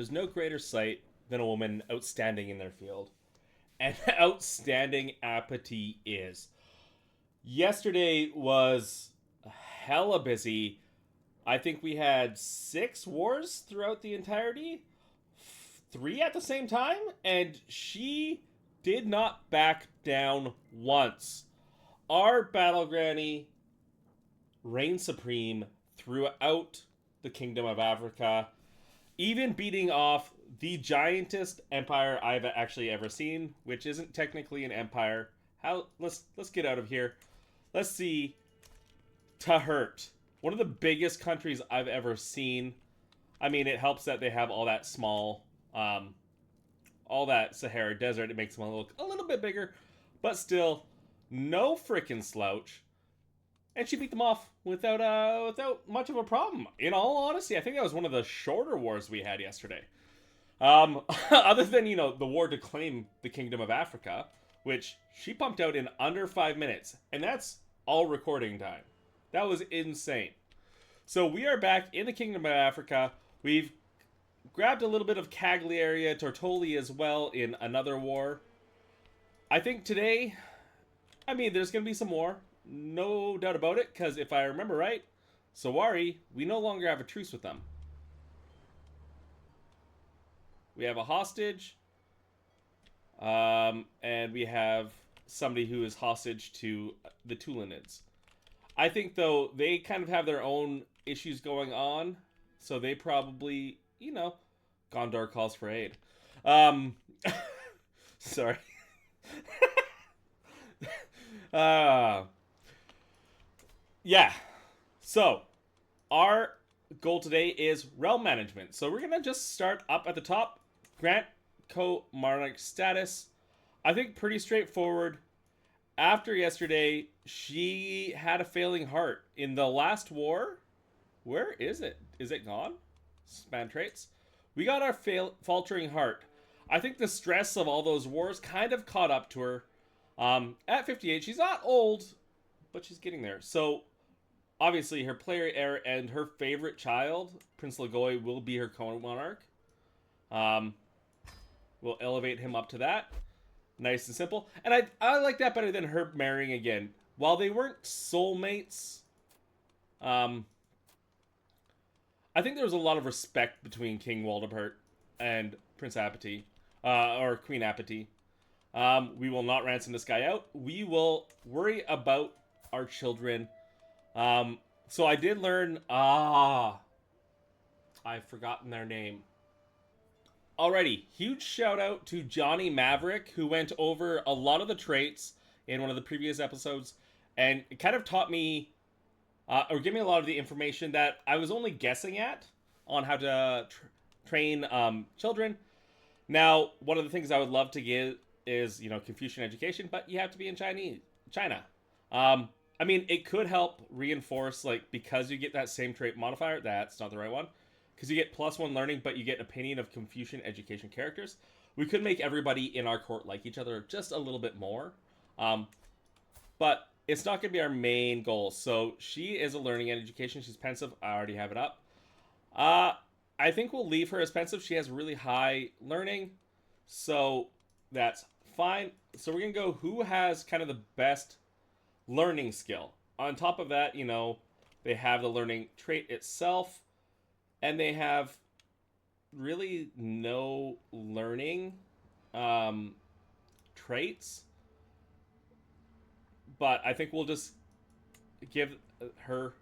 There's no greater sight than a woman outstanding in their field. And outstanding Apate is. Yesterday was hella busy. I think we had 6 wars throughout the entirety, 3 at the same time, and she did not back down once. Our battle granny reigned supreme throughout the Kingdom of Africa, even beating off the giantest empire I've actually ever seen, which isn't technically an empire. How let's get out of here. Let's see. Tahert, one of the biggest countries I've ever seen. I mean, it helps that they have all that small, all that Sahara Desert. It makes them look a little bit bigger, but still, no freaking slouch. And she beat them off without much of a problem. In all honesty, I think that was one of the shorter wars we had yesterday. Other than the war to claim the Kingdom of Africa, which she pumped out in under 5 minutes, and that's all recording time. That was insane. So we are back in the Kingdom of Africa. We've grabbed a little bit of Cagliari, Tortoli as well in another war. I think today, there's going to be some more. No doubt about it, because if I remember right, Sawari, we no longer have a truce with them. We have a hostage, and we have somebody who is hostage to the Tulanids. I think, though, they kind of have their own issues going on, so they probably, Gondor calls for aid. Sorry. Yeah. So, our goal today is realm management. So we're going to just start up at the top. Grant co-monarch status. I think pretty straightforward. After yesterday, she had a failing heart. In the last war, where is it? Is it gone? Span traits. We got our faltering heart. I think the stress of all those wars kind of caught up to her. At 58, she's not old, but she's getting there. So, obviously, her player heir and her favorite child, Prince Lagoy, will be her co-monarch. We'll elevate him up to that. Nice and simple. And I like that better than her marrying again. While they weren't soulmates, I think there was a lot of respect between King Waldebert and Prince Apate, or Queen Apate. We will not ransom this guy out. We will worry about our children. So I did learn, I've forgotten their name. Alrighty, huge shout out to Johnny Maverick, who went over a lot of the traits in one of the previous episodes, and it kind of taught me, or gave me a lot of the information that I was only guessing at on how to train children. Now, one of the things I would love to give is, Confucian education, but you have to be in China. It could help reinforce, because you get that same trait modifier, that's not the right one. Because you get +1 learning, but you get opinion of Confucian education characters. We could make everybody in our court like each other just a little bit more. But it's not going to be our main goal. So she is a learning and education. She's pensive. I already have it up. I think we'll leave her as pensive. She has really high learning. So that's fine. So we're going to go who has kind of the best learning skill. On top of that, they have the learning trait itself. And they have really no learning traits. But I think we'll just give her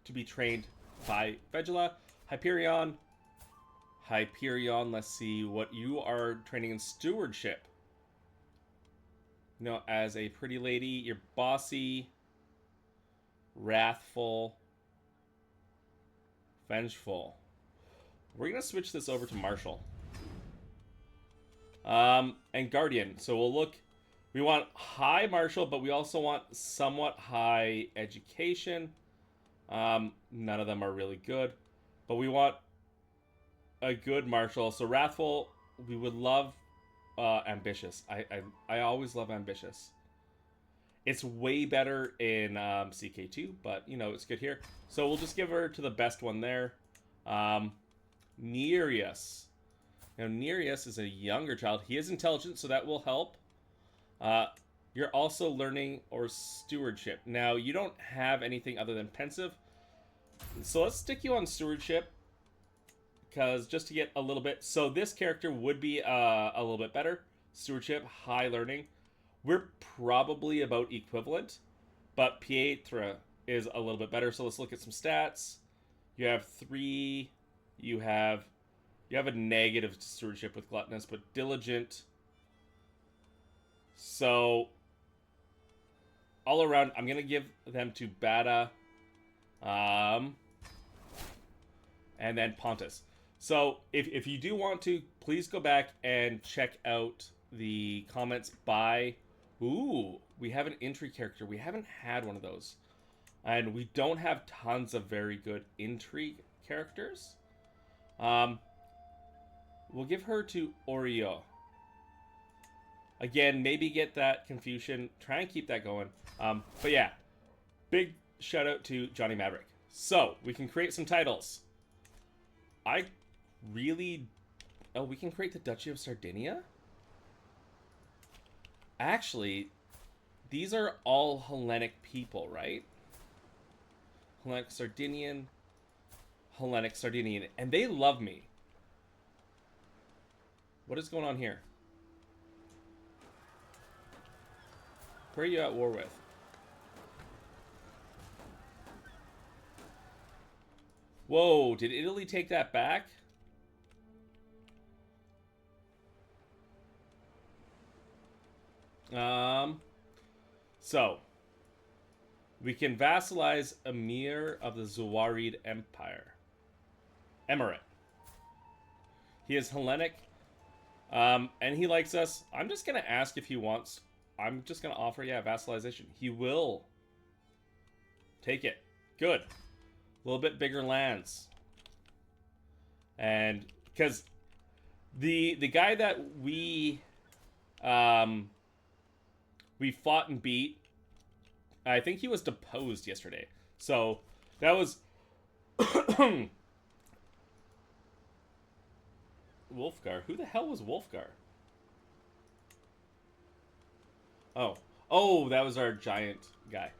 to be trained by Vegela. Hyperion, let's see what you are training in stewardship. As a pretty lady, you're bossy, wrathful, vengeful. We're going to switch this over to Marshall. And Guardian. So we'll look. We want high Marshall, but we also want somewhat high education. None of them are really good. But we want a good Marshall. So Wrathful, we would love ambitious. I always love ambitious. It's way better in CK2, but, it's good here. So we'll just give her to the best one there. Nereus. Now, Nereus is a younger child. He is intelligent, so that will help. You're also learning or stewardship. Now, you don't have anything other than pensive. So let's stick you on stewardship. Because just to get a little bit... So this character would be a little bit better. Stewardship, high learning. We're probably about equivalent. But Pietra is a little bit better. So let's look at some stats. You have 3. You have a negative stewardship with gluttonous, but diligent. So all around, I'm gonna give them to Bata, and then Pontus. So if you do want to, please go back and check out the comments by. Ooh, we have an entry character. We haven't had one of those, and we don't have tons of very good entry characters. We'll give her to Oreo. Again, maybe get that confusion. Try and keep that going. But yeah, big shout out to Johnny Maverick. So, we can create some titles. I really... Oh, we can create the Duchy of Sardinia? Actually, these are all Hellenic people, right? Hellenic Sardinian, and they love me. What is going on here? Who are you at war with? Whoa, did Italy take that back? So we can vassalize Emir of the Zawarid Empire. Emirate. He is Hellenic. And he likes us. I'm just going to ask if he wants... I'm just going to offer, yeah, vassalization. He will take it. Good. A little bit bigger lands. And because the guy that we fought and beat, I think he was deposed yesterday. So that was Wolfgar. Who the hell was Wolfgar? Oh, that was our giant guy.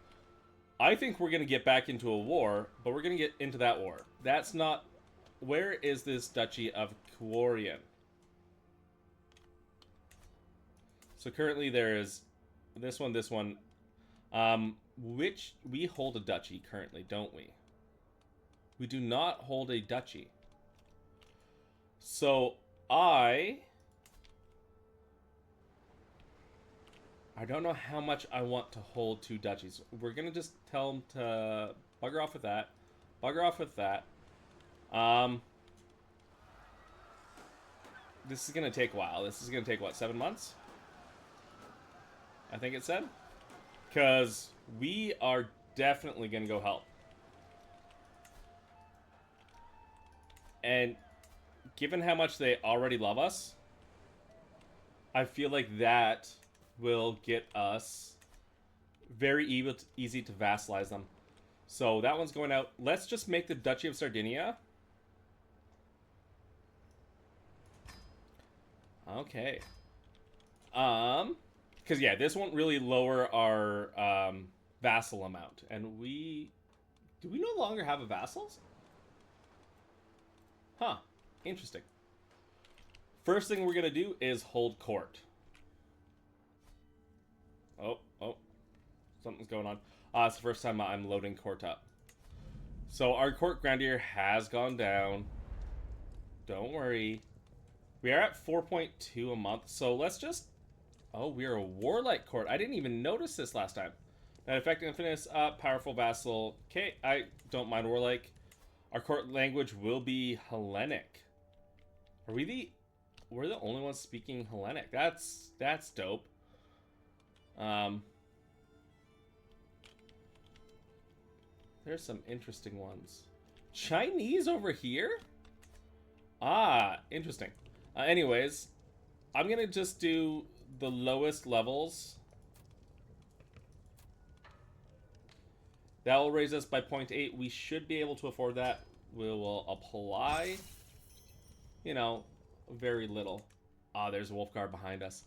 I think we're going to get back into a war, but we're going to get into that war. That's not... Where is this Duchy of Quarian? So currently there is this one, which we hold a duchy currently, don't we? We do not hold a duchy. So I don't know how much I want to hold 2 duchies. We're going to just tell them to bugger off with that. Bugger off with that. This is going to take a while. This is going to take, what, 7 months? I think it said. Because we are definitely going to go help. And given how much they already love us, I feel like that will get us very easy to vassalize them. So that one's going out. Let's just make the Duchy of Sardinia. Okay. Because yeah, this won't really lower our vassal amount. And do we no longer have a vassals? Huh. Interesting. First thing we're going to do is hold court. Oh. Something's going on. It's the first time I'm loading court up. So our court grandeur has gone down. Don't worry. We are at 4.2 a month. So let's just... Oh, we are a warlike court. I didn't even notice this last time. That effectiveness up, powerful vassal. Okay, I don't mind warlike. Our court language will be Hellenic. We're the only ones speaking Hellenic. That's dope. There's some interesting ones. Chinese over here? Ah, interesting. Anyways, I'm gonna just do the lowest levels. That will raise us by 0.8. We should be able to afford that. We will apply. you know, very little. Ah, there's a wolf guard behind us.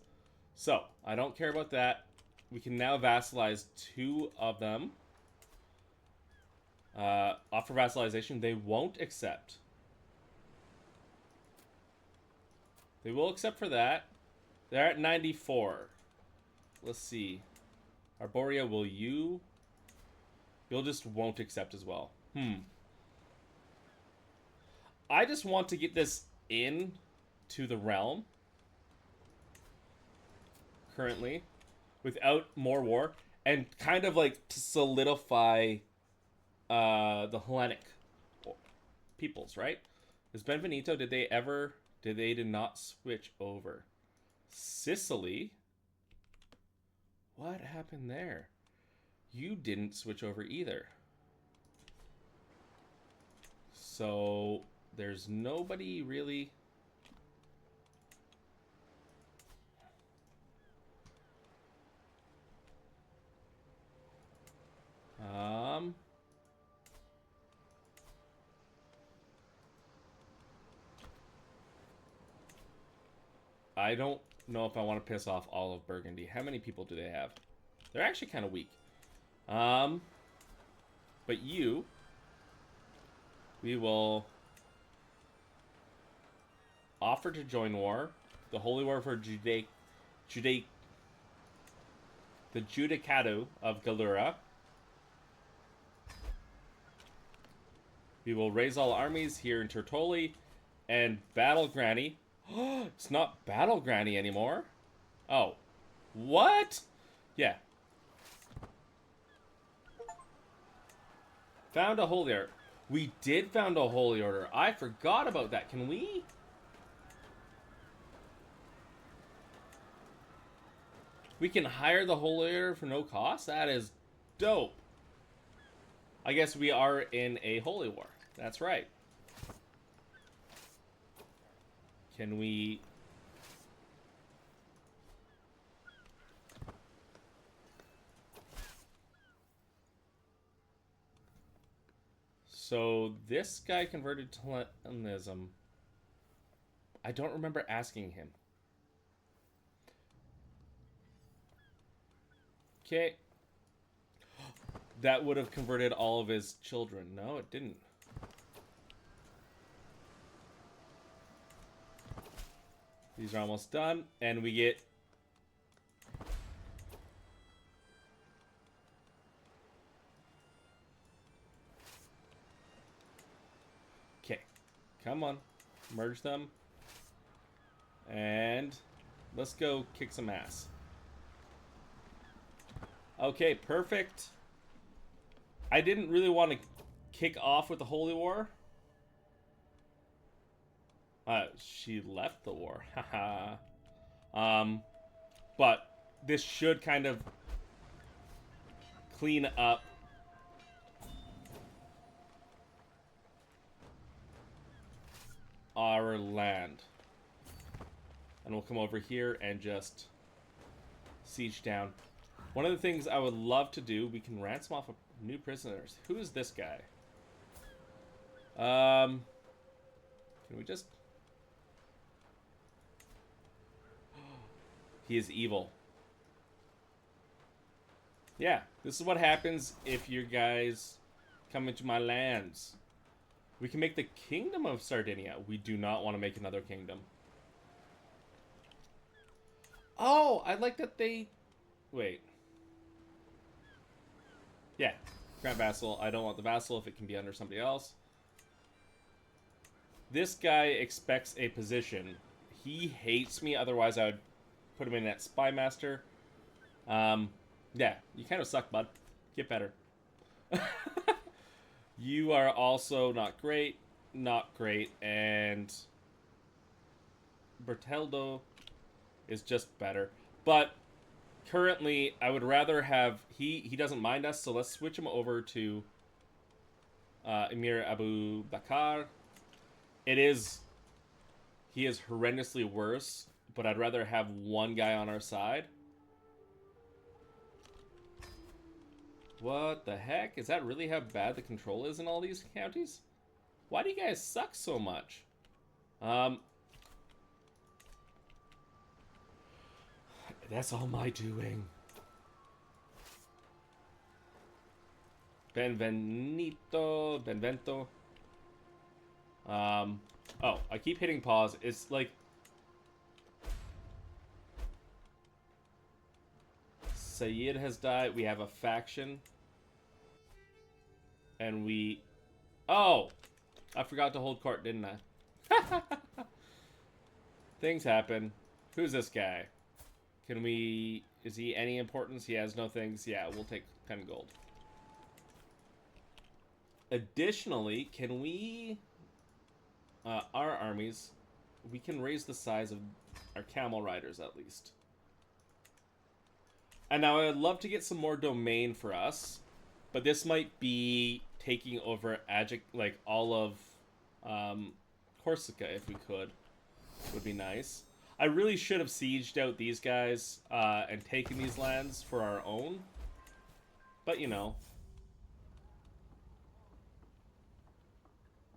So, I don't care about that. We can now vassalize 2 of them. Offer vassalization. They won't accept. They will accept for that. They're at 94. Let's see. Arborea, will you? You'll just won't accept as well. I just want to get this in to the realm. Currently. Without more war. And kind of like to solidify the Hellenic peoples, right? Is Benvenuto, did they not switch over? Sicily? What happened there? You didn't switch over either. So, there's nobody really... I don't know if I want to piss off all of Burgundy. How many people do they have? They're actually kind of weak. But you... We will... offer to join war. The Holy War for the Judicado of Galura. We will raise all armies here in Tertoli and battle Granny. It's not battle Granny anymore. Oh. What? Yeah. Found a holy order. We did found a holy order. I forgot about that. Can we? We can hire the holy order for no cost? That is dope. I guess we are in a holy war. That's right. Can we... So this guy converted to Hellenism. I don't remember asking him. Okay. That would have converted all of his children. No, it didn't. These are almost done, and we get... Okay. Come on. Merge them. And let's go kick some ass. Okay, perfect. I didn't really want to kick off with the Holy War. She left the war. Haha. But this should kind of clean up our land. And we'll come over here and just siege down. One of the things I would love to do, we can ransom off new prisoners. Who is this guy? Can we just... He is evil. Yeah, this is what happens if you guys come into my lands. We can make the Kingdom of Sardinia. We do not want to make another kingdom. Oh, I like that they... Wait. Yeah, grant vassal. I don't want the vassal if it can be under somebody else. This guy expects a position. He hates me, otherwise I would put him in that spy master. Yeah, you kind of suck, bud. Get better. You are also not great. Not great. And Berteldo is just better. But currently, I would rather have... He doesn't mind us, so let's switch him over to Emir Abu Bakr. He is horrendously worse, but I'd rather have one guy on our side. What the heck? Is that really how bad the control is in all these counties? Why do you guys suck so much? That's all my doing. Benvento. Oh, I keep hitting pause. It's like Sayid has died. We have a faction. And we... Oh! I forgot to hold court, didn't I? Things happen. Who's this guy? Can we... Is he any importance? He has no things. Yeah, we'll take 10 gold. Additionally, can we... our armies... We can raise the size of our camel riders, at least. And now I would love to get some more domain for us. But this might be taking over like all of Corsica, if we could. Would be nice. I really should have sieged out these guys and taken these lands for our own. But, you know.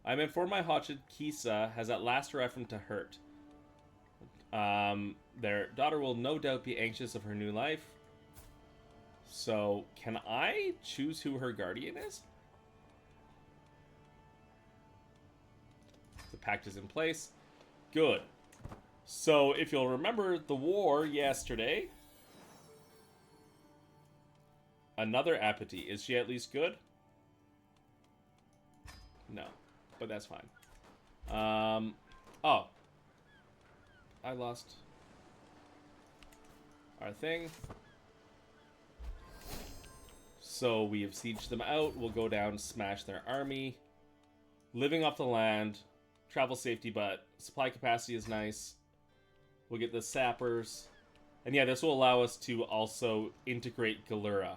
I'm informed my Hachid Kisa has at last arrived from Tahert. Their daughter will no doubt be anxious of her new life. So, can I choose who her guardian is? The pact is in place. Good. So, if you'll remember the war yesterday, another Apate. Is she at least good? No, but that's fine. Oh. I lost our thing. So we have sieged them out. We'll go down, smash their army. Living off the land. Travel safety, but supply capacity is nice. We'll get the sappers. And yeah, this will allow us to also integrate Galura.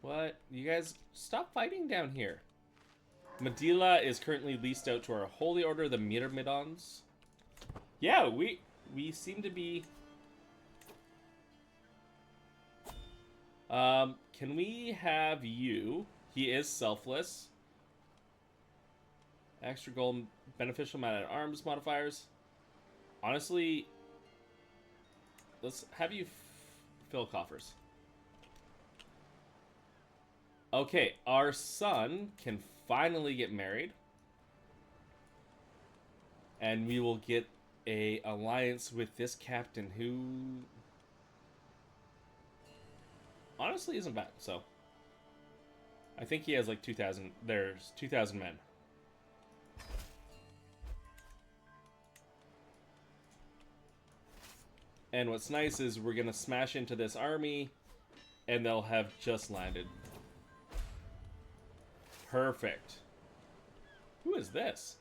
What? You guys, stop fighting down here. Medila is currently leased out to our Holy Order, the Myrmidons. Yeah, we seem to be... can we have you? He is selfless. Extra gold, beneficial man at arms modifiers. Honestly, let's have you fill coffers. Okay, our son can finally get married. And we will get a alliance with this captain who... honestly isn't bad, so... I think he has like 2,000... There's 2,000 men. And what's nice is we're gonna smash into this army, and they'll have just landed. Perfect. Who is this?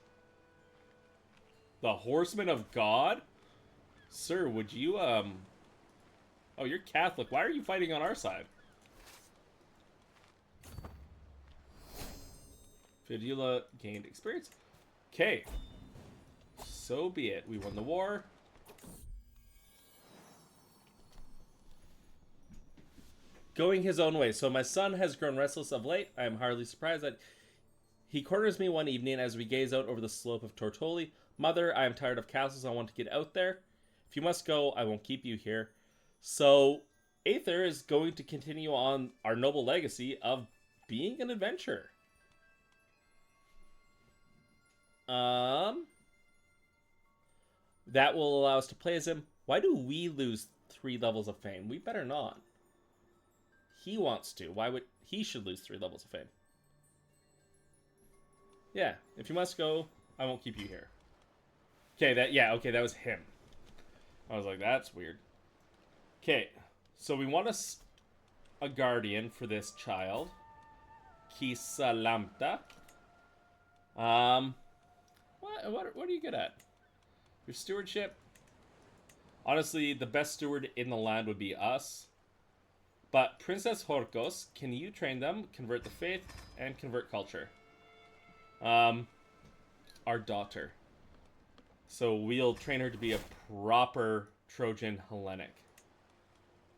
The Horseman of God? Sir, would you, Oh, you're Catholic. Why are you fighting on our side? Fidula gained experience. Okay. So be it. We won the war. Going his own way. So my son has grown restless of late. I am hardly surprised that he corners me one evening as we gaze out over the slope of Tortoli. Mother, I am tired of castles. I want to get out there. If you must go, I won't keep you here. So Aether is going to continue on our noble legacy of being an adventurer. That will allow us to play as him. Why do we lose 3 levels of fame? We better not. He wants to. Why would he should lose 3 levels of fame? Yeah, if you must go, I won't keep you here. Okay, that was him. I was like, that's weird. Okay, so we want a guardian for this child. Kisalamta. What are you good at? Your stewardship? Honestly, the best steward in the land would be us. But Princess Horkos, can you train them, convert the faith, and convert culture? Our daughter. So we'll train her to be a proper Trojan Hellenic.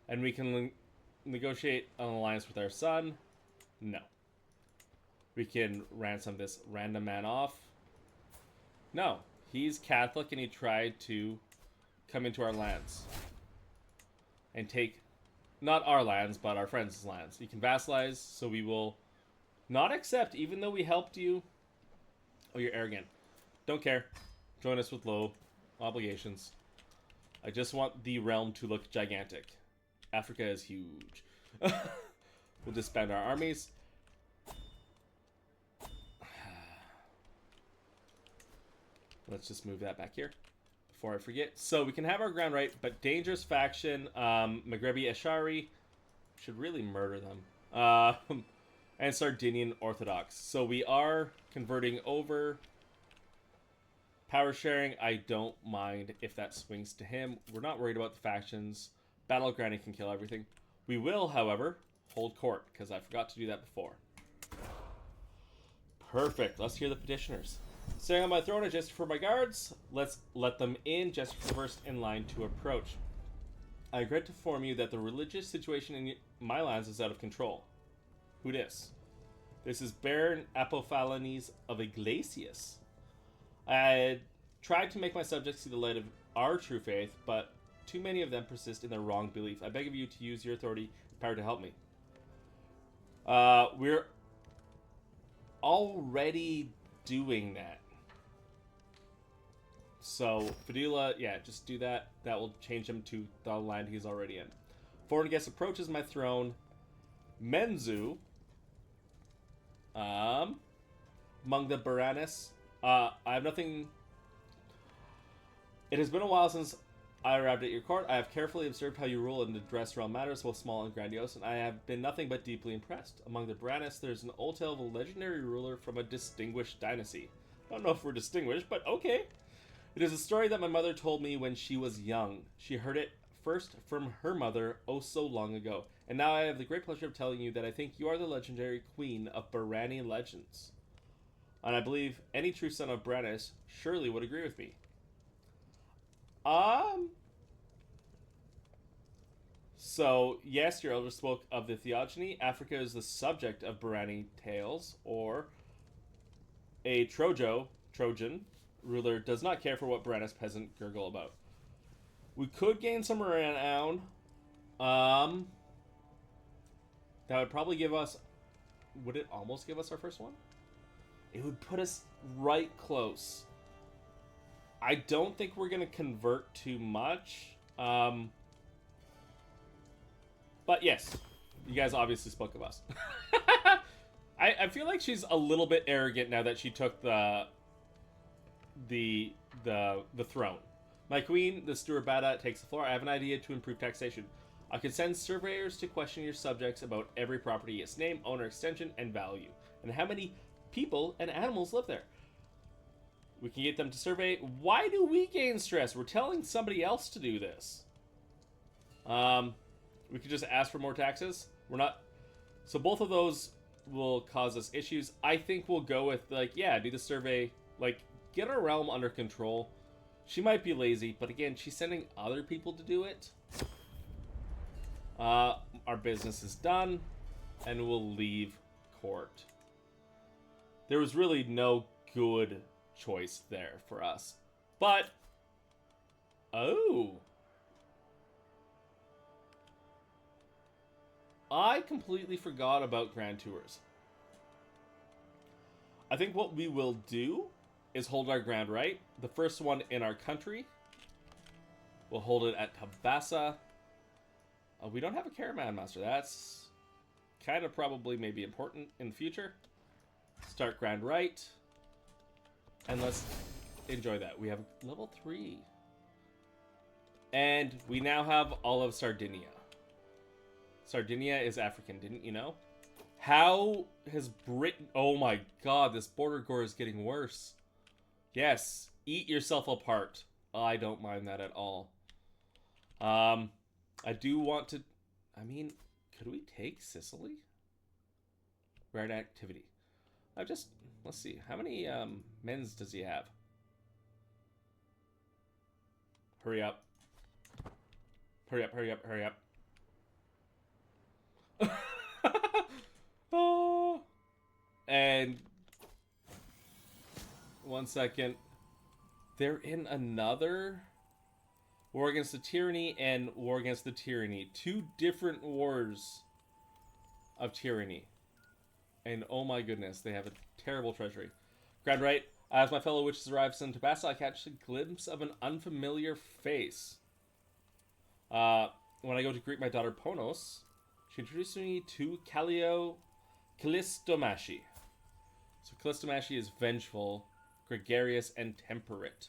And we can negotiate an alliance with our son. No. We can ransom this random man off. No. He's Catholic and he tried to come into our lands and take not our lands, but our friends' lands. You can vassalize, so we will not accept, even though we helped you. Oh, you're arrogant. Don't care. Join us with low obligations. I just want the realm to look gigantic. Africa is huge. We'll disband our armies. Let's just move that back here before I forget. So we can have our ground right, but dangerous faction, Maghrebi Ashari, should really murder them. And Sardinian Orthodox. So we are converting over. Power sharing, I don't mind if that swings to him. We're not worried about the factions. Battleground can kill everything. We will, however, hold court, because I forgot to do that before. Perfect. Let's hear the petitioners. Staying on my throne, I gesture for my guards. Let's let them in. Gesture for the first in line to approach. I regret to inform you that the religious situation in my lands is out of control. Who dis? This is Baron Apophanes of Iglesias. I tried to make my subjects see the light of our true faith, but too many of them persist in their wrong belief. I beg of you to use your authority and power to help me. We're already doing that. So, Fadila, yeah, just do that. That will change him to the land he's already in. Foreign guest approaches my throne. Menzu, among the Baranis. I have nothing. It has been a while since I arrived at your court. I have carefully observed how you rule and address realm matters, both small and grandiose, and I have been nothing but deeply impressed. Among the Baranis, there's an old tale of a legendary ruler from a distinguished dynasty. I don't know if we're distinguished, but okay. It is a story that my mother told me when she was young. She heard it first from her mother oh so long ago, and now I have the great pleasure of telling you that I think you are the legendary queen of Barani legends. And I believe any true son of Brannis surely would agree with me. So, yes, your elder spoke of the theogony. Africa is the subject of Barani tales, or a Trojan ruler does not care for what Brannis peasant gurgle about. We could gain some renown. That would probably give us... Would it almost give us our first one? It would put us right close. I don't think we're going to convert too much. But yes, you guys obviously spoke of us. I feel like she's a little bit arrogant now that she took the throne. My queen, the Sturbata, takes the floor. I have an idea to improve taxation. I can send surveyors to question your subjects about every property, its name, owner, extension, and value, and how many people and animals live there. We can get them to survey. Why do we gain stress? We're telling somebody else to do this. We could just ask for more taxes. We're not. So both of those will cause us issues. I think we'll go with, like, yeah, do the survey. Like, get our realm under control. She might be lazy, but again, she's sending other people to do it. Our business is done, and we'll leave court. There was really no good choice there for us. But, oh. I completely forgot about Grand Tours. I think what we will do is hold our ground right. The first one in our country. We'll hold it at Tabasa. We don't have a Caravan Master. That's kind of probably maybe important in the future. Start ground right. And let's enjoy that. We have level 3. And we now have all of Sardinia. Sardinia is African, didn't you know? How has Britain... Oh my god, this border gore is getting worse. Yes, eat yourself apart. I don't mind that at all. I do want to... I mean, could we take Sicily? Right activity. Let's see. How many men's does he have? Hurry up. Hurry up, hurry up, hurry up. Oh. And 1 second. They're in another... War Against the Tyranny and War Against the Tyranny. 2 different wars of tyranny. And oh my goodness, they have a terrible treasury. Grand Right, as my fellow witches arrive into battle, I catch a glimpse of an unfamiliar face. When I go to greet my daughter Ponos, she introduced me to Callistomashi. So Callistomashi is vengeful, gregarious, and temperate.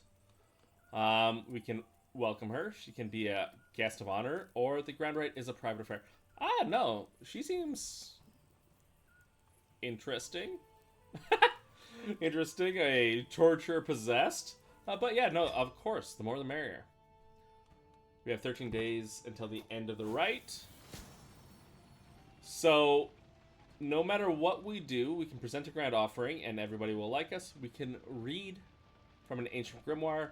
We can welcome her. She can be a guest of honor, or the Grand Right is a private affair. No. She seems interesting. Interesting. A torture possessed. But yeah, no, of course. The more the merrier. We have 13 days until the end of the rite. So, no matter what we do, we can present a grand offering and everybody will like us. We can read from an ancient grimoire,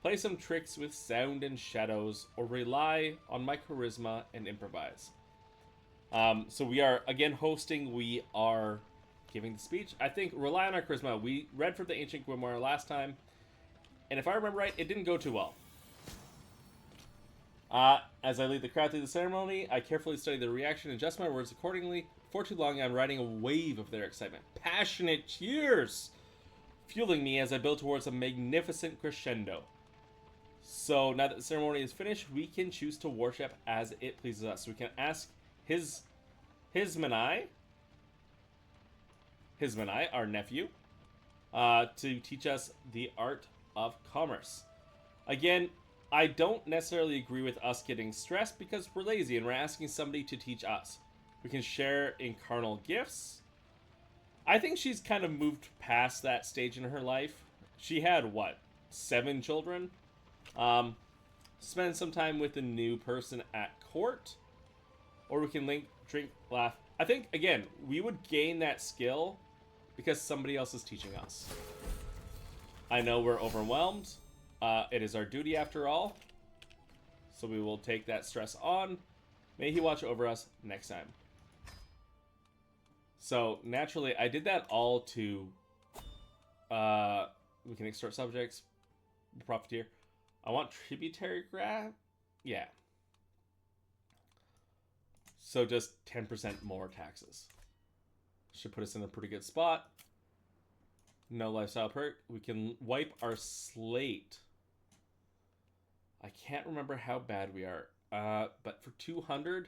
play some tricks with sound and shadows, or rely on my charisma and improvise. So we are, again, hosting. We are giving the speech. I think rely on our charisma. We read from the ancient grimoire last time, and if I remember right, it didn't go too well. As I lead the crowd through the ceremony, I carefully study the reaction and adjust my words accordingly. For too long, I'm riding a wave of their excitement. Passionate cheers fueling me as I build towards a magnificent crescendo. So now that the ceremony is finished, we can choose to worship as it pleases us. We can ask his Manai, our nephew, to teach us the art of commerce. Again, I don't necessarily agree with us getting stressed because we're lazy and we're asking somebody to teach us. We can share in carnal gifts. I think she's kind of moved past that stage in her life. She had, 7 children? Spend some time with a new person at court. Or we can drink, laugh. I think, again, we would gain that skill because somebody else is teaching us. I know we're overwhelmed. It is our duty after all. So we will take that stress on. May he watch over us next time. So, naturally, I did that all to... we can extort subjects. Profiteer. I want tributary grab. Yeah. So just 10% more taxes. Should put us in a pretty good spot. No lifestyle perk. We can wipe our slate. I can't remember how bad we are. But for 200,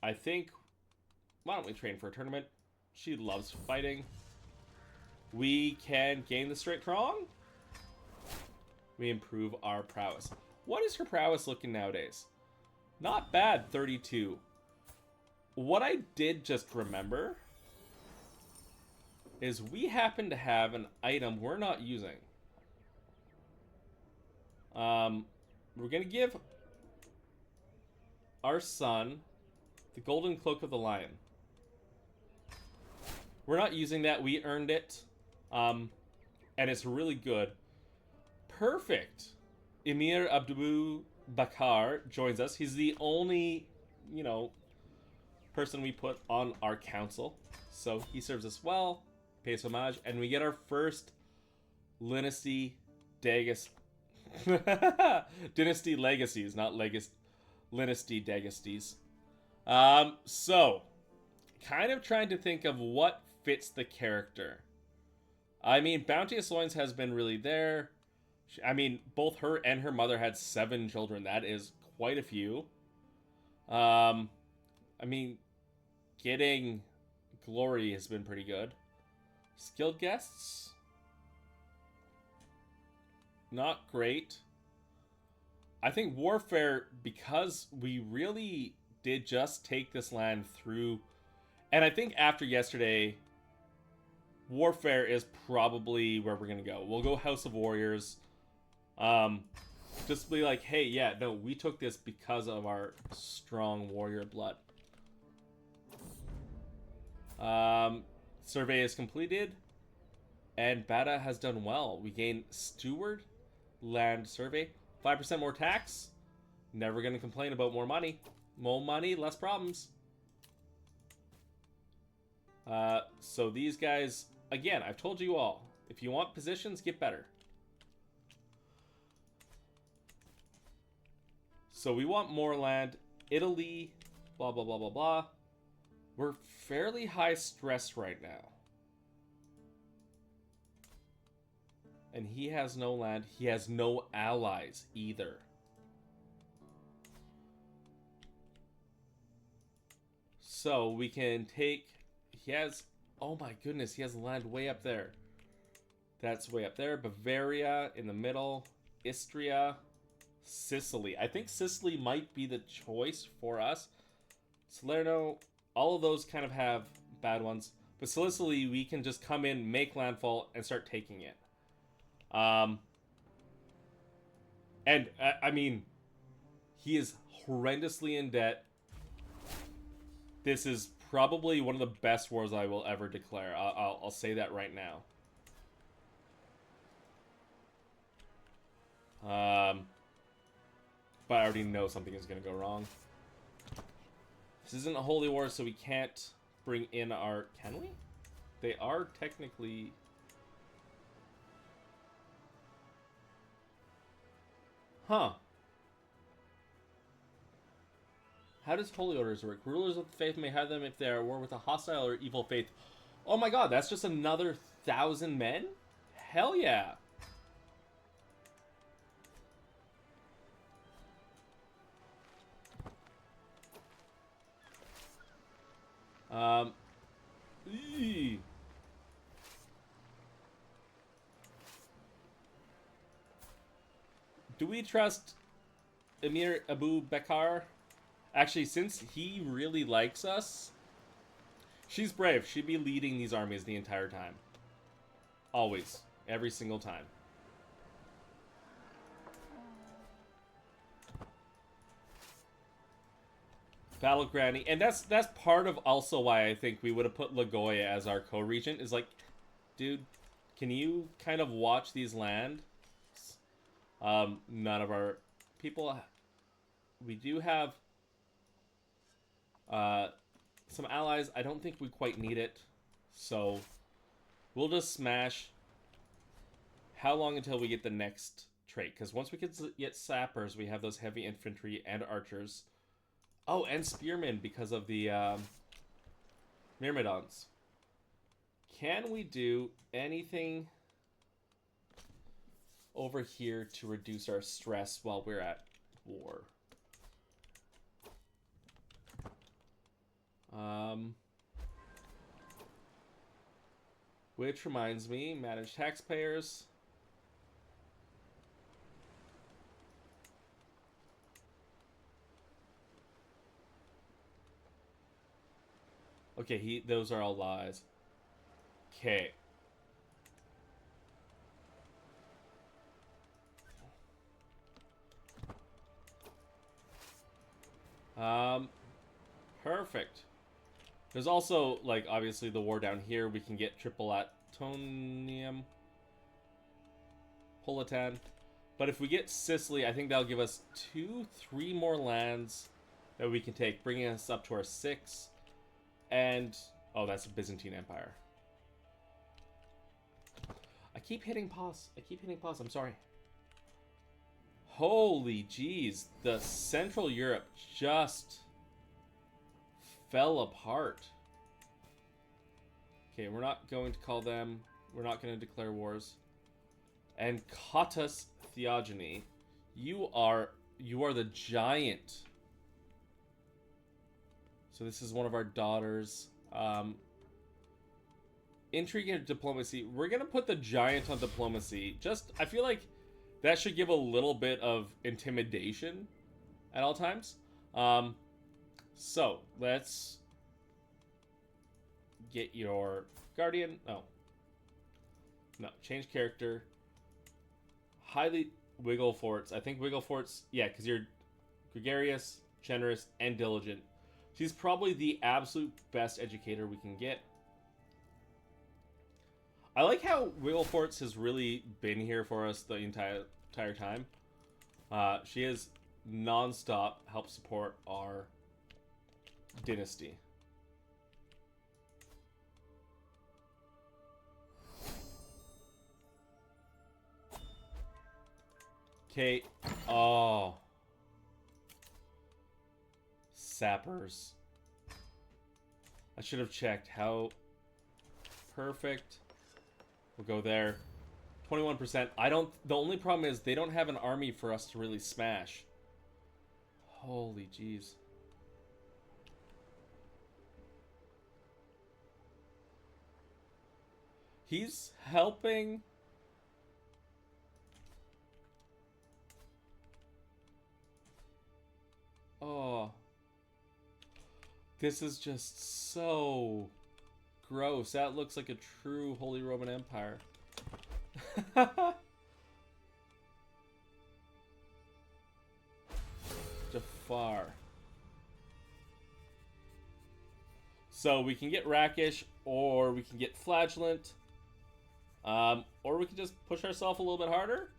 I think... Why don't we train for a tournament? She loves fighting. We can gain the straight prong. We improve our prowess. What is her prowess looking nowadays? Not bad, 32. What I did just remember is we happen to have an item we're not using. We're going to give our son the golden cloak of the lion. We're not using that. We earned it. And it's really good. Perfect. Emir Abdul Bakar joins us. He's the only, person we put on our council. So he serves us well, pays homage, and we get our first Dynasty Legacies, not Dynasty Legacies. So, kind of trying to think of what fits the character. I mean, Bounteous Loins has been really there. I mean, both her and her mother had 7 children. That is quite a few. I mean, getting Glory has been pretty good. Skilled guests? Not great. I think Warfare, because we really did just take this land through... And I think after yesterday, Warfare is probably where we're going to go. We'll go House of Warriors. Just be like, hey, yeah, no, we took this because of our strong warrior blood. Survey is completed. And Bata has done well. We gain Steward Land Survey. 5% more tax. Never going to complain about more money. More money, less problems. So these guys, again, I've told you all, if you want positions, get better. So we want more land. Italy, blah, blah, blah, blah, blah. We're fairly high stress right now. And he has no land. He has no allies either. So we can take... He has... Oh my goodness, he has land way up there. That's way up there. Bavaria in the middle. Istria. Sicily. I think Sicily might be the choice for us. Salerno. All of those kind of have bad ones. But Sicily, we can just come in, make landfall, and start taking it. And, I mean, he is horrendously in debt. This is probably one of the best wars I will ever declare. I'll say that right now. But I already know something is going to go wrong. This isn't a holy war, so we can't bring in our... Can we? They are technically... Huh. How does holy orders work? Rulers of the faith may have them if they are at war with a hostile or evil faith. Oh my god, that's just another 1,000 men? Hell yeah. Eee. Do we trust Emir Abu Bakr? Actually, since he really likes us, she's brave. She'd be leading these armies the entire time. Always. Every single time. Battle Granny. And that's part of also why I think we would have put Lagoya as our co-regent. Is like, dude, can you kind of watch these lands? None of our people... We do have... some allies. I don't think we quite need it. So, we'll just smash. How long until we get the next trait? Because once we get sappers, we have those heavy infantry and archers. Oh, and spearmen because of the myrmidons. Can we do anything over here to reduce our stress while we're at war? Which reminds me, manage taxpayers. Okay, those are all lies. Okay. Perfect. There's also, like, obviously the war down here. We can get triple Atonium. Politan. But if we get Sicily, I think that'll give us 2-3 more lands that we can take, bringing us up to our 6. And, oh, that's a Byzantine Empire. I keep hitting pause. I'm sorry. Holy jeez. The Central Europe just fell apart. Okay, we're not going to call them. We're not going to declare wars. And Cottus Theogony, you are the giant. So this is one of our daughters. Intrigue and diplomacy. We're gonna put the giant on diplomacy. I feel like that should give a little bit of intimidation at all times. So let's get your guardian. No, change character. Highly Wiggle Forts. I think Wiggle Forts, yeah, because you're gregarious, generous, and diligent. She's probably the absolute best educator we can get. I like how Wiggle Forts has really been here for us the entire time. She has non-stop help support our dynasty. Okay. Oh. sappers. I should have checked how perfect. We'll go there. 21%. The only problem is they don't have an army for us to really smash. Holy jeez. He's helping. Oh. This is just so gross. That looks like a true Holy Roman Empire. Jafar. So we can get Rakish, or we can get Flagellant. Or we can just push ourselves a little bit harder.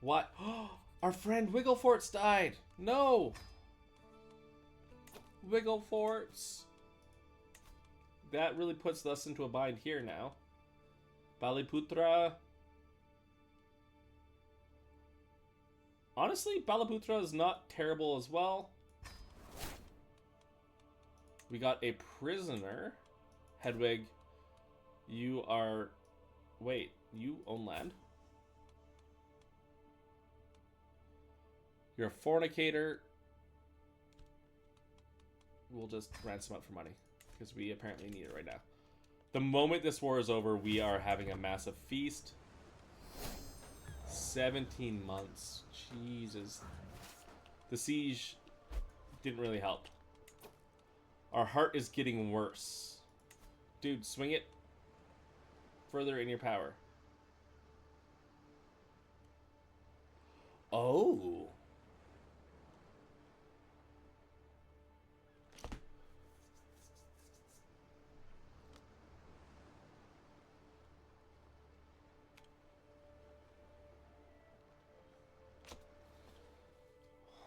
What? Our friend Wiggleforts died. No. Wiggleforts. That really puts us into a bind here now. Baliputra. Honestly, Baliputra is not terrible as well. We got a prisoner. Hedwig, you are... Wait, you own land? You're a fornicator. We'll just ransom up for money, because we apparently need it right now. The moment this war is over, we are having a massive feast. 17 months. Jesus. The siege didn't really help. Our heart is getting worse. Dude, swing it further in your power. Oh.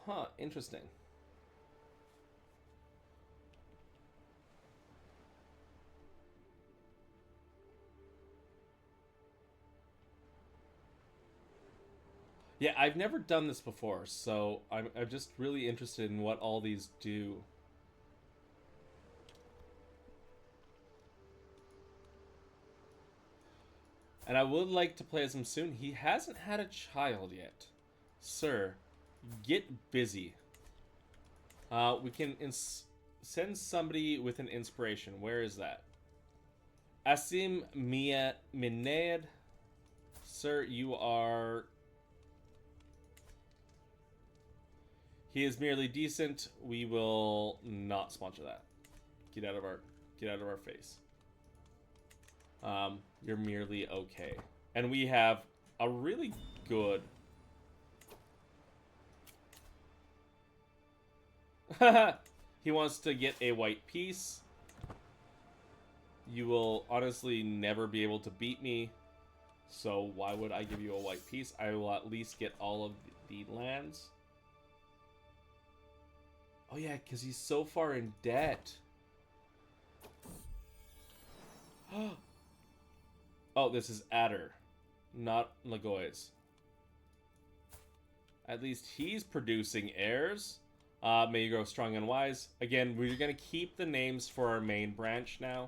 Huh, interesting. Yeah, I've never done this before, so I'm just really interested in what all these do. And I would like to play as him soon. He hasn't had a child yet. Sir, get busy. We can send somebody with an inspiration. Where is that? Asim Mia Mined. Sir, you are... He is merely decent. We will not sponsor that. Get out of our face. You're merely okay. And we have a really good... He wants to get a white piece. You will honestly never be able to beat me. So why would I give you a white piece? I will at least get all of the lands. Oh yeah, because he's so far in debt. Oh, this is Adder, not Lagoy's. At least he's producing heirs. May you grow strong and wise. Again, we're going to keep the names for our main branch now.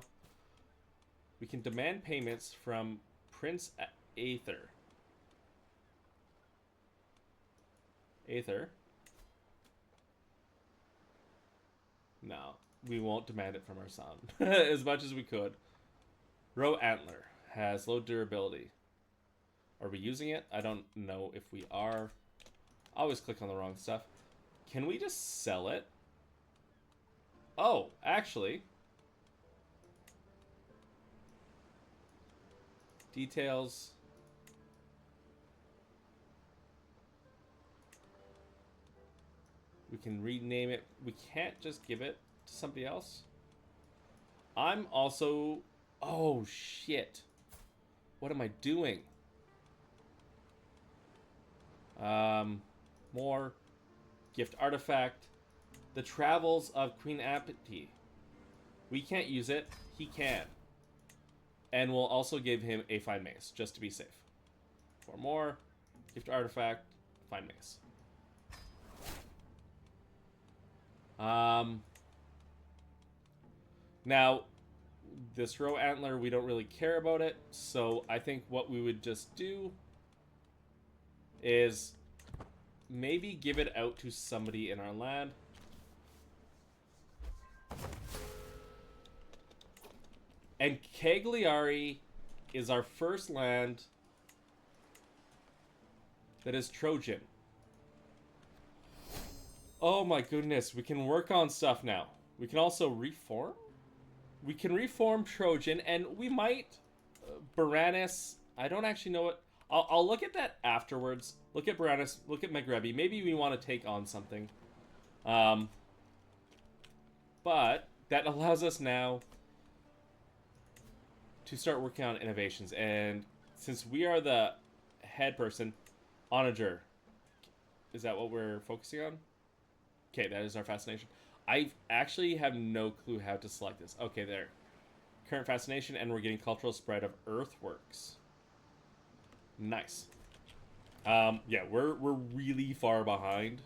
We can demand payments from Prince Aether. Aether? No, we won't demand it from our son. As much as we could. Roe Antler has low durability. Are we using it? I don't know if we are. I always click on the wrong stuff. Can we just sell it? Oh, actually. Details. We can rename it. We can't just give it to somebody else. I'm also... Oh, shit. What am I doing? More... Gift artifact. The Travels of Queen Apate. We can't use it. He can. And we'll also give him a fine mace, just to be safe. 4 more. Gift artifact. Fine mace. Now, this row antler, we don't really care about it. So I think what we would just do is maybe give it out to somebody in our land. And Cagliari is our first land that is Trojan. Oh my goodness, we can work on stuff now. We can also reform? We can reform Trojan, and we might... Baranus, I don't actually know what... I'll look at that afterwards. Look at Baranus, look at Magrebi. Maybe we want to take on something. But that allows us now to start working on innovations. And since we are the head person, Onager, is that what we're focusing on? Okay, that is our fascination. I actually have no clue how to select this. Okay, there. Current fascination, and we're getting cultural spread of earthworks. Nice. Yeah, we're really far behind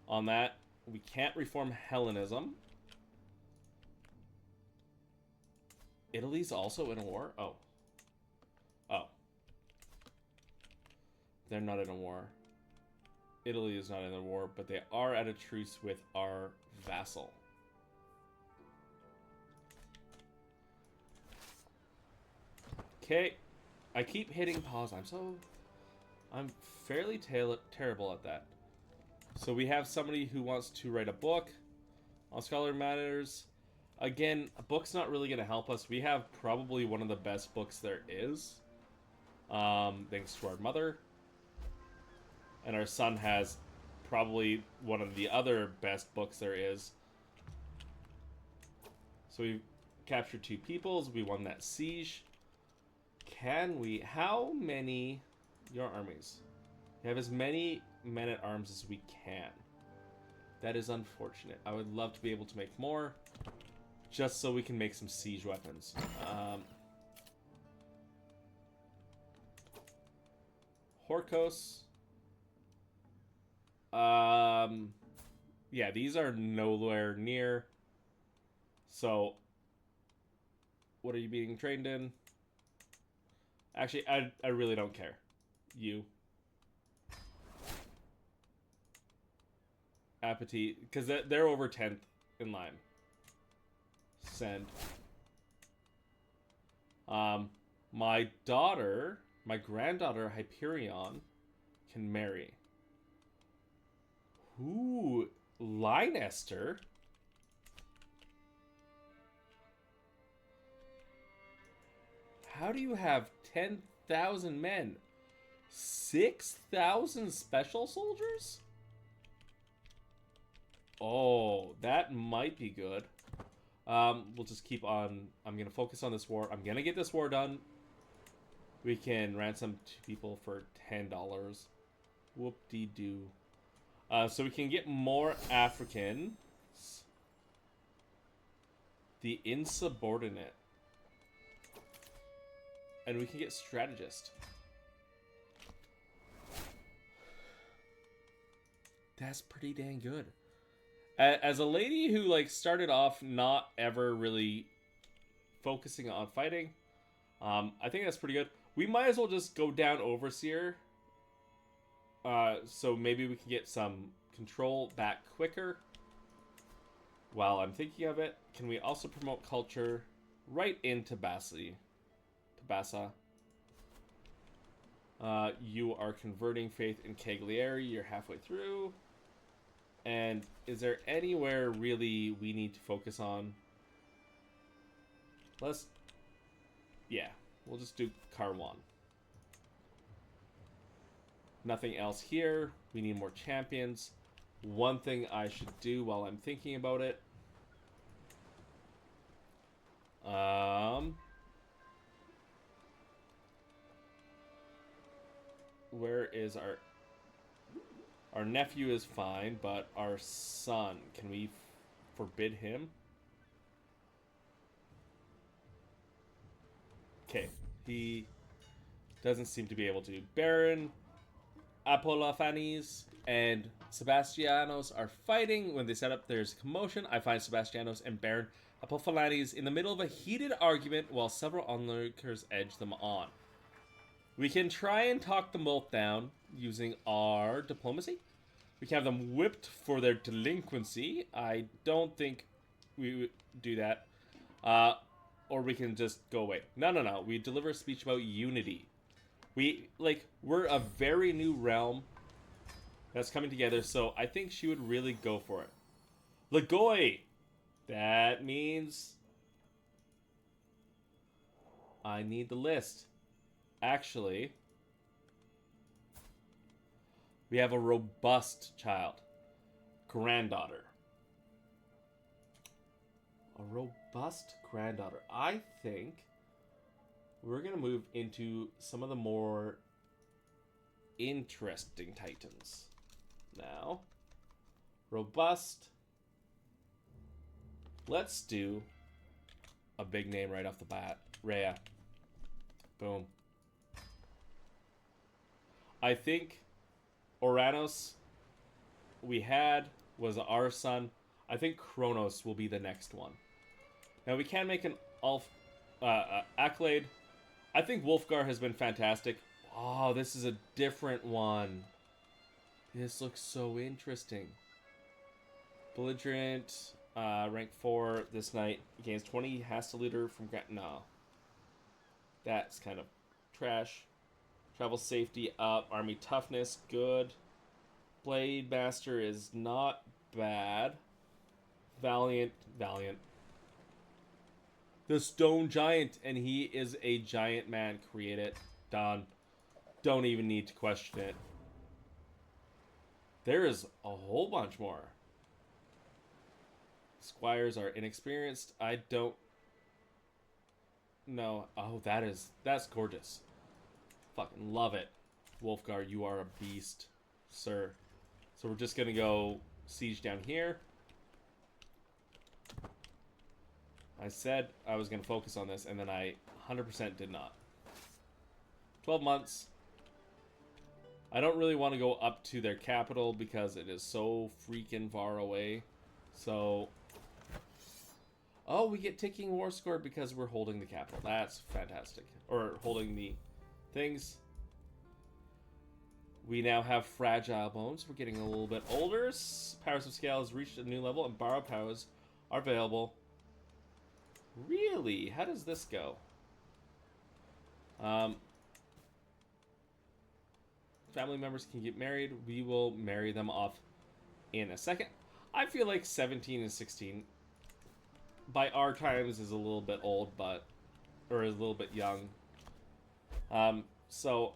on that. We can't reform Hellenism. Italy's also in a war? Oh. Oh. They're not in a war. Italy is not in a war, but they are at a truce with our vassal. Okay. I keep hitting pause. I'm fairly terrible at that. So we have somebody who wants to write a book on scholar matters. Again, a book's not really going to help us. We have probably one of the best books there is. Thanks to our mother. And our son has probably one of the other best books there is. So we captured 2 peoples. We won that siege. Can we... How many... Your armies. We have as many men-at-arms as we can. That is unfortunate. I would love to be able to make more. Just so we can make some siege weapons. Horkos. Yeah, these are nowhere near. So, what are you being trained in? Actually, I really don't care. You. Apate, because they're over 10th in line. Send. My daughter, my granddaughter Hyperion, can marry. Ooh, Leinester. How do you have 10,000 men? 6,000 special soldiers? Oh, that might be good. We'll just keep on. I'm going to focus on this war. I'm going to get this war done. We can ransom 2 people for $10. Whoop-de-doo. So we can get more Africans. The insubordinate. And we can get strategist. That's pretty dang good. As a lady who like started off not ever really focusing on fighting, I think that's pretty good. We might as well just go down Overseer. So maybe we can get some control back quicker. While I'm thinking of it, can we also promote culture right into Tabassa? You are converting faith in Cagliari. You're halfway through. And is there anywhere really we need to focus on? Yeah, we'll just do Carwan. Nothing else here. We need more champions. One thing I should do while I'm thinking about it. Where is our nephew is fine, but our son, can we forbid him? Okay, he doesn't seem to be able to. Baron Apolophanes, and Sebastianos are fighting. When they set up, there's commotion. I find Sebastianos and Baron Apophylanes in the middle of a heated argument while several onlookers edge them on. We can try and talk them both down using our diplomacy. We can have them whipped for their delinquency. I don't think we would do that. Or we can just go away. No. We deliver a speech about unity. We're a very new realm that's coming together, so I think she would really go for it. Lagoi! That means I need the list. Actually, we have a robust child. Granddaughter. A robust granddaughter. I think we're going to move into some of the more interesting titans. Now, robust. Let's do a big name right off the bat. Rhea. Boom. I think Oranos was our son. I think Kronos will be the next one. Now we can make an accolade. I think Wolfgar has been fantastic. Oh, this is a different one. This looks so interesting. Belligerent, rank 4 this night. Gains 20 Hastaleader from... No. That's kind of trash. Travel safety up. Army toughness, good. Blade Master is not bad. Valiant. The Stone Giant, and he is a giant man. Create it. Done. Don't even need to question it. There is a whole bunch more. Squires are inexperienced. I don't know. Oh, that's gorgeous. Fucking love it. Wolfgar, you are a beast, sir. So we're just gonna go siege down here. I said I was gonna focus on this, and then I 100% did not. 12 months. I don't really want to go up to their capital because it is so freaking far away. So... Oh, we get ticking war score because we're holding the capital. That's fantastic. Or holding the things. We now have fragile bones. We're getting a little bit older. Powers of scale has reached a new level, and borrowed powers are available. Really? How does this go? Family members can get married. We will marry them off in a second. I feel like 17 and 16 by our times is a little bit old, or is a little bit young. So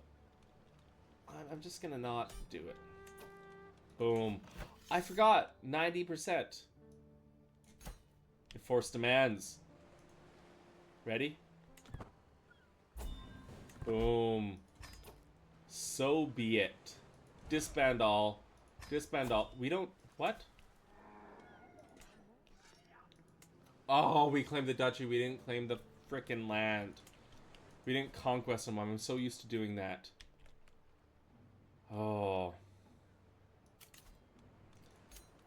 I'm just gonna not do it. Boom. I forgot 90%. Enforce demands. Ready? Boom. So be it. Disband all. Disband all. We don't... What? Oh, we claimed the duchy. We didn't claim the frickin' land. We didn't conquest them. I'm so used to doing that. Oh.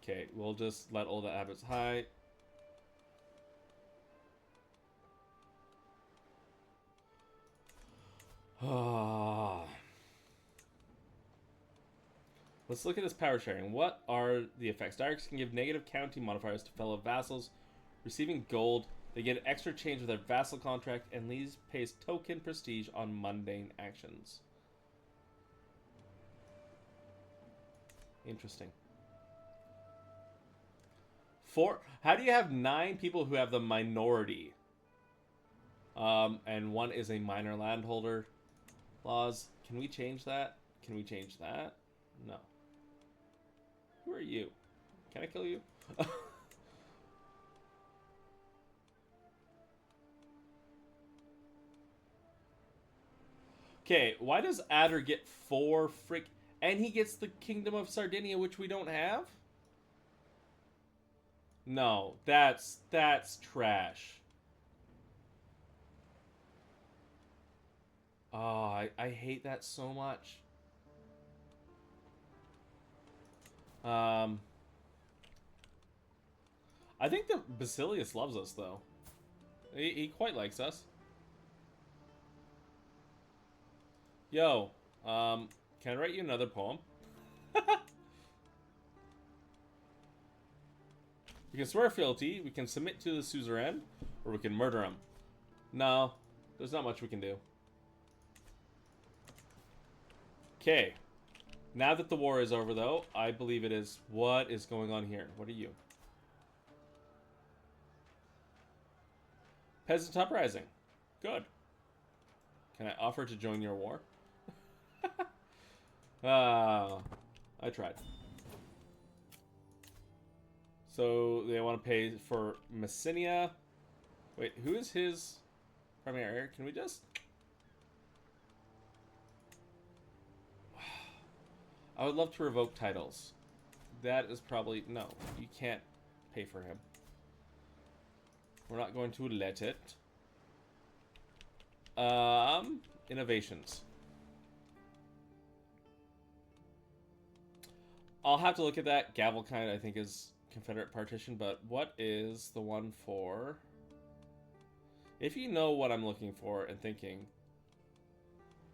Okay, we'll just let all the abbots high. Ah. Let's look at this power sharing. What are the effects? Direks can give negative county modifiers to fellow vassals. Receiving gold, they get an extra change with their vassal contract, and Lees pays token prestige on mundane actions. Interesting. How do you have 9 people who have the minority? And one is a minor landholder. Laws. Can we change that? Can we change that? No. Who are you? Can I kill you? Okay, why does Adder get 4 frick... And he gets the Kingdom of Sardinia, which we don't have? No, that's trash. Oh, I hate that so much. Um, I think the Basilius loves us, though. He quite likes us. Yo, can I write you another poem? We can swear fealty, we can submit to the suzerain, or we can murder him. No, there's not much we can do. Okay. Now that the war is over, though, I believe it is. What is going on here? What are you? Peasant uprising. Good. Can I offer to join your war? I tried. So they want to pay for Messinia. Wait, who is his primary heir? Can we just... I would love to revoke titles. That is probably... No, you can't pay for him. We're not going to let it. Innovations. I'll have to look at that. Gavelkind, I think, is Confederate partition, but what is the one for... If you know what I'm looking for and thinking...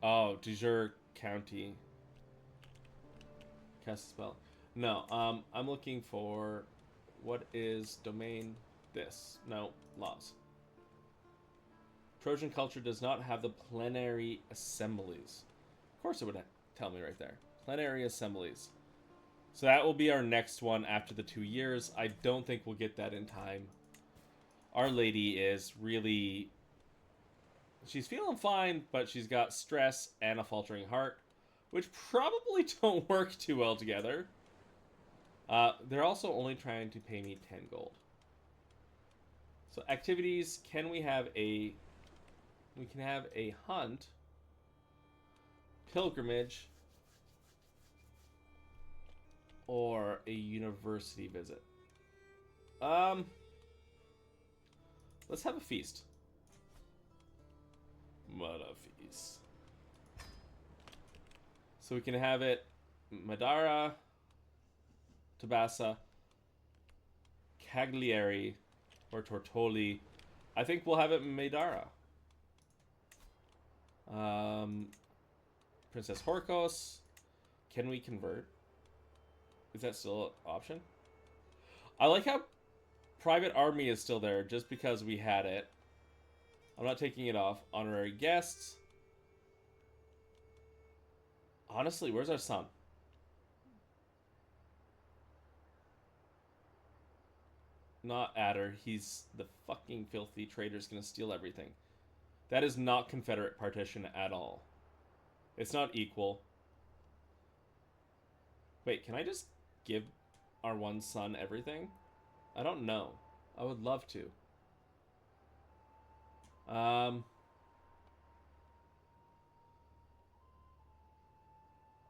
Oh, de jure county. Cast a spell. No, I'm looking for... What is domain this? No, laws. Trojan culture does not have the plenary assemblies. Of course it would tell me right there. Plenary assemblies. So that will be our next one after the 2 years. I don't think we'll get that in time. Our lady is really... She's feeling fine, but she's got stress and a faltering heart, which probably don't work too well together. They're also only trying to pay me 10 gold. So activities, can we have a... We can have a hunt, pilgrimage, or a university visit. Let's have a feast. What a feast. So we can have it Madara, Tabassa, Cagliari, or Tortoli. I think we'll have it Madara. Princess Horkos. Can we convert? Is that still an option? I like how Private Army is still there just because we had it. I'm not taking it off. Honorary guests. Honestly, where's our son? Not Adder. He's the fucking filthy traitor's gonna steal everything. That is not Confederate partition at all. It's not equal. Wait, can I just give our one son everything? I don't know. I would love to.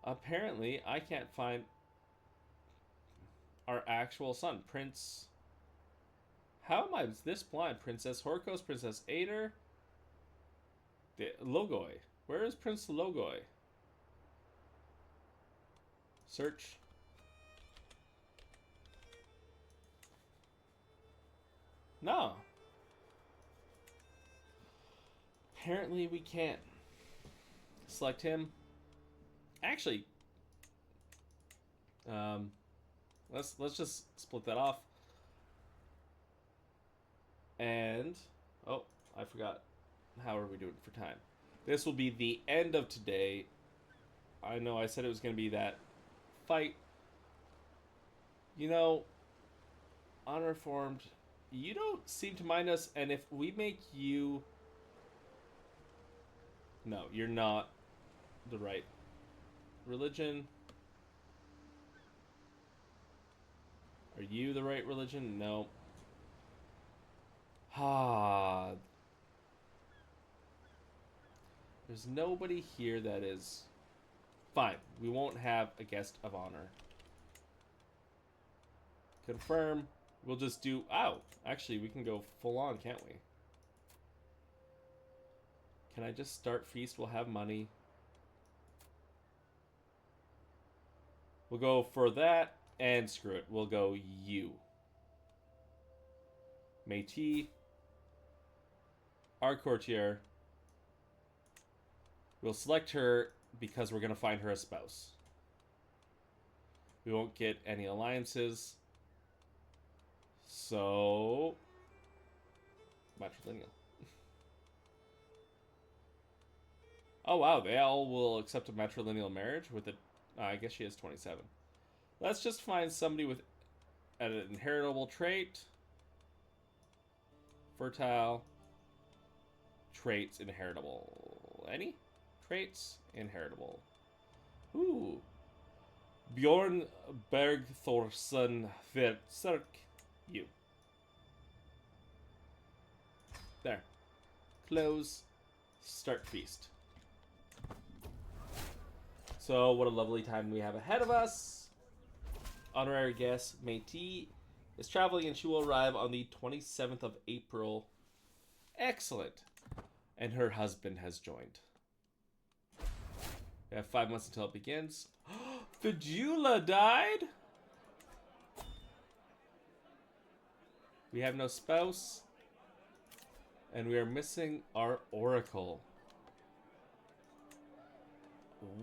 Apparently, I can't find our actual son. Prince... How am I this blind? Princess Horkos, Princess Ader... Logoi. Where is Prince Logoi? Search. No. Apparently we can't. Select him. Actually, let's just split that off. And oh, I forgot. How are we doing for time? This will be the end of today. I know I said it was going to be that fight. You know, unreformed, you don't seem to mind us, and if we make you... No, you're not the right religion. Are you the right religion? No. Ah. There's nobody here that is... Fine, we won't have a guest of honor. Confirm. We'll just do... Oh, actually, we can go full on, can't we? Can I just start feast? We'll have money. We'll go for that. And screw it. We'll go you. Métis. Our courtier. We'll select her because we're going to find her a spouse. We won't get any alliances. So... matrilineal. Oh wow, they all will accept a matrilineal marriage with a... I guess she is 27. Let's just find somebody with an inheritable trait. Fertile. Traits inheritable. Any? Traits inheritable. Ooh. Bjorn Bergthorsen Verserk. You. There. Close. Start feast. So, what a lovely time we have ahead of us. Honorary guest, Métis, is traveling and she will arrive on the 27th of April. Excellent. And her husband has joined. We have 5 months until it begins. Fijula died? We have no spouse. And we are missing our oracle.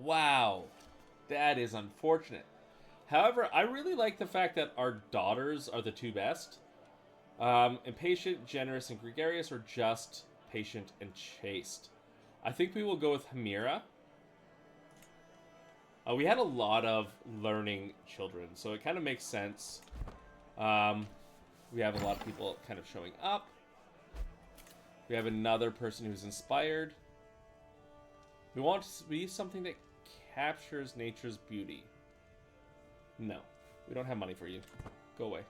Wow. That is unfortunate. However, I really like the fact that our daughters are the two best. Impatient, generous, and gregarious, or just patient and chaste. I think we will go with Hamira. We had a lot of learning children, so it kind of makes sense. We have a lot of people kind of showing up. We have another person who's inspired. We want to be something that captures nature's beauty. No, we don't have money for you. Go away.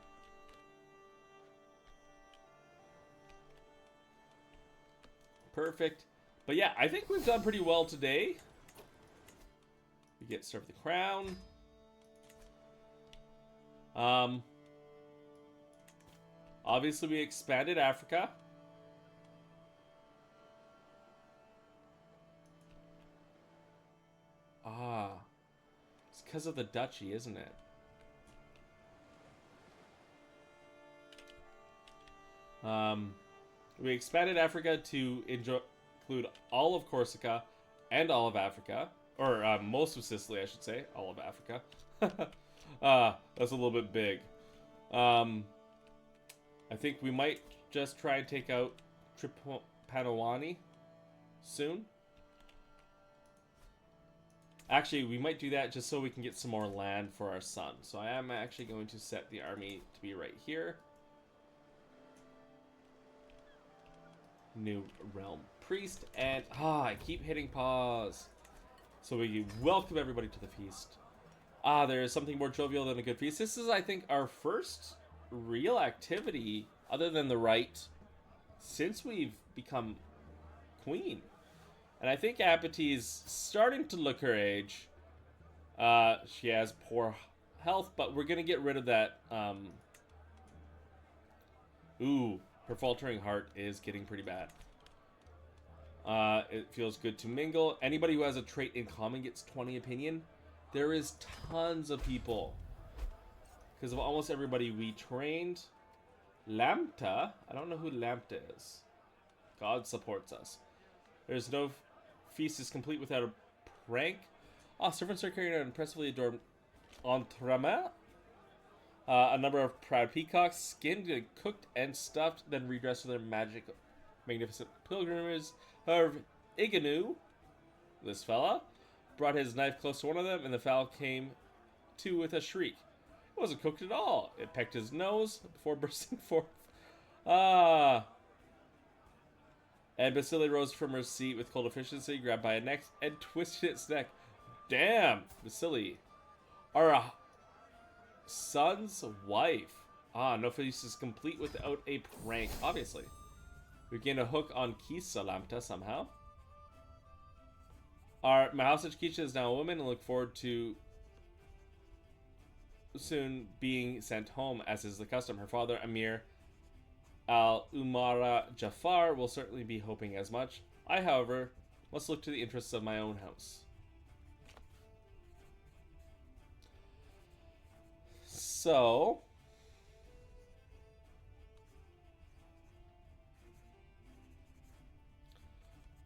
Perfect. But yeah, I think we've done pretty well today. We get served the crown. Obviously we expanded Africa. It's because of the duchy, isn't it? We expanded Africa to include all of Corsica and all of Africa. Or most of Sicily, I should say. All of Africa. That's a little bit big. I think we might just try and take out Tripanawani soon. Actually, we might do that just so we can get some more land for our son. So I am actually going to set the army to be right here. New realm priest. And, I keep hitting pause. So we welcome everybody to the feast. There is something more jovial than a good feast. This is, I think, our first real activity, other than the rite, since we've become queen. And I think Apate is starting to look her age. She has poor health, but we're going to get rid of that. Her faltering heart is getting pretty bad. It feels good to mingle. Anybody who has a trait in common gets 20 opinion. There is tons of people. Because of almost everybody we trained. Lambda? I don't know who Lambda is. God supports us. There's no feast is complete without a prank. Servants are carrying an impressively adorned entremet. A number of proud peacocks, skinned and cooked and stuffed, then redressed for their magnificent pilgrimages. However, Iganu, this fella, brought his knife close to one of them, and the fowl came to with a shriek. It wasn't cooked at all. It pecked his nose before bursting forth. And Basili rose from her seat with cold efficiency, grabbed by a neck, and twisted its neck. Damn, Basili. Our son's wife. No feast is complete without a prank, obviously. We gained a hook on Kisa Lamta somehow. My hostage Kisha is now a woman and look forward to soon being sent home, as is the custom. Her father, Amir Al-Umara Jafar, will certainly be hoping as much. I, however, must look to the interests of my own house. So,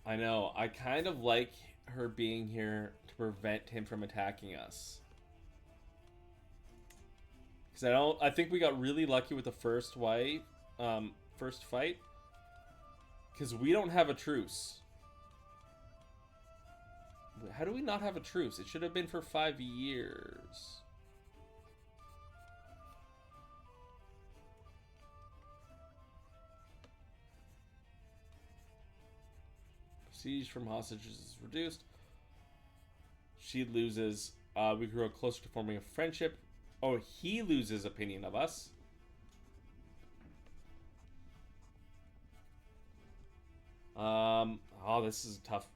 I know, I kind of like her being here to prevent him from attacking us. Because I think we got really lucky with the first first fight. Because we don't have a truce. How do we not have a truce? It should have been for 5 years. Siege from hostages is reduced. She loses. We grow closer to forming a friendship. Oh, he loses opinion of us. Oh, this is tough.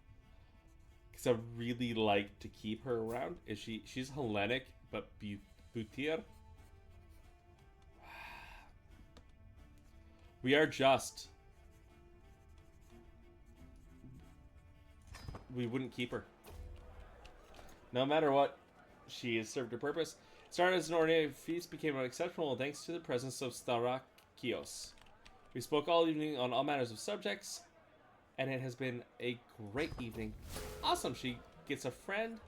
Because I really like to keep her around. She's Hellenic, but Butir. We are just. We wouldn't keep her. No matter what, she has served her purpose. Started as an ordinary feast, became exceptional thanks to the presence of Starakios. We spoke all evening on all matters of subjects, and it has been a great evening. Awesome, she gets a friend.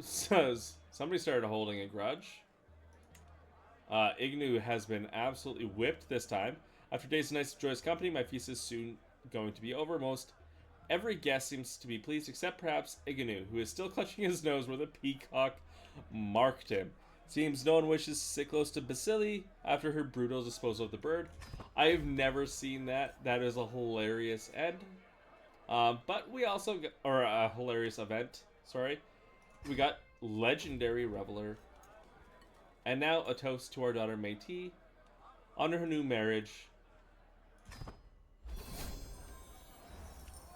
Says somebody started holding a grudge. Ignu has been absolutely whipped this time. After days of nice joyous company, my feast is soon going to be over. Most every guest seems to be pleased, except perhaps Ignu, who is still clutching his nose where the peacock marked him. Seems no one wishes to sit close to Basili after her brutal disposal of the bird. I have never seen that. That is a hilarious end. But we also got, or a hilarious event. Sorry, we got legendary reveler, and now a toast to our daughter Métis, honor her new marriage,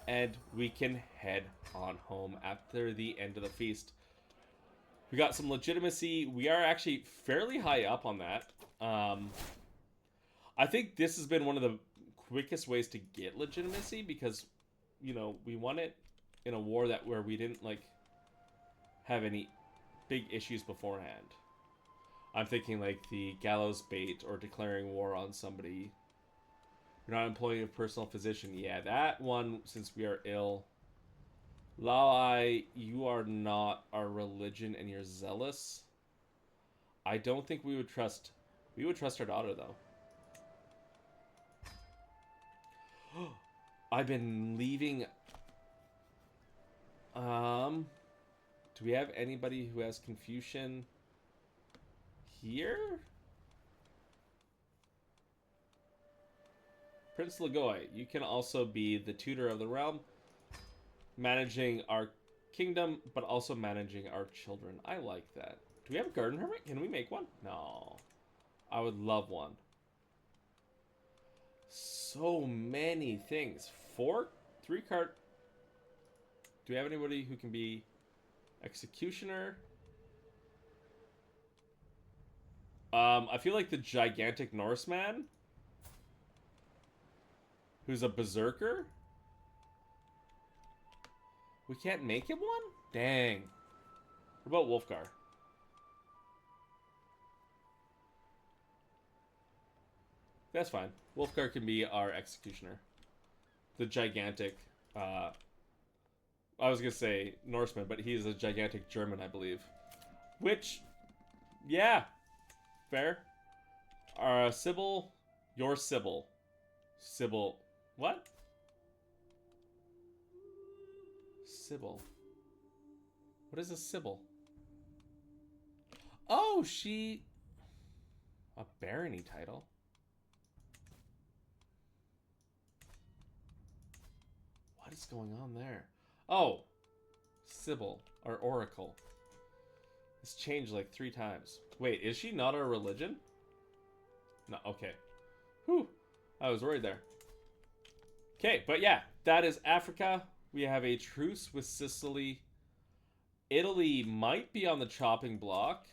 and we can head on home after the end of the feast. We got some legitimacy. We are actually fairly high up on that. I think this has been one of the quickest ways to get legitimacy because, you know, we won it in a war where we didn't like have any big issues beforehand. I'm thinking like the gallows bait or declaring war on somebody. You're not employing a personal physician. Yeah, that one, since we are ill. Laoi, you are not our religion and you're zealous. I don't think we would trust. We would trust our daughter, though. I've been leaving. Do we have anybody who has Confucian here? Prince Lagoi, you can also be the tutor of the realm, managing our kingdom, but also managing our children. I like that. Do we have a garden hermit? Can we make one? No. I would love one. So many things. 3 card. Do we have anybody who can be executioner? I feel like the gigantic Norseman, who's a berserker. We can't make him one? Dang. What about Wolfgar? That's fine. Wolfgar can be our executioner. The gigantic, I was gonna say Norseman, but he's a gigantic German, I believe. Which, yeah, fair. Sybil, your Sybil. Sybil, what? Sybil. What is a Sybil? Oh, a barony title. What is going on there? Oh, Sybil, or Oracle. It's changed like 3 times. Wait, is she not our religion? No, okay. Whew, I was worried there. Okay, but yeah, that is Africa. We have a truce with Sicily. Italy might be on the chopping block.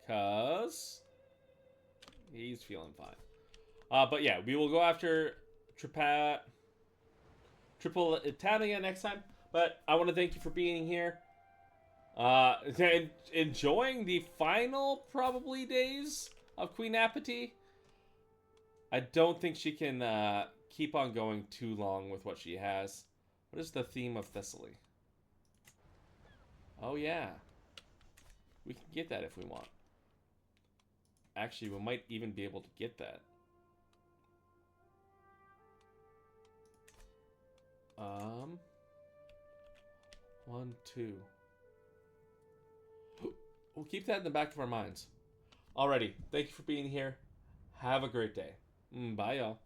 Because he's feeling fine. But yeah, we will go after Triple Italia next time. But I want to thank you for being here. Enjoying the final probably days of Queen Apate. I don't think she can keep on going too long with what she has. What is the theme of Thessaly? Oh yeah, we can get that if we want. Actually, we might even be able to get that. Um, 1, 2. We'll keep that in the back of our minds. Alrighty, thank you for being here. Have a great day. Bye, y'all.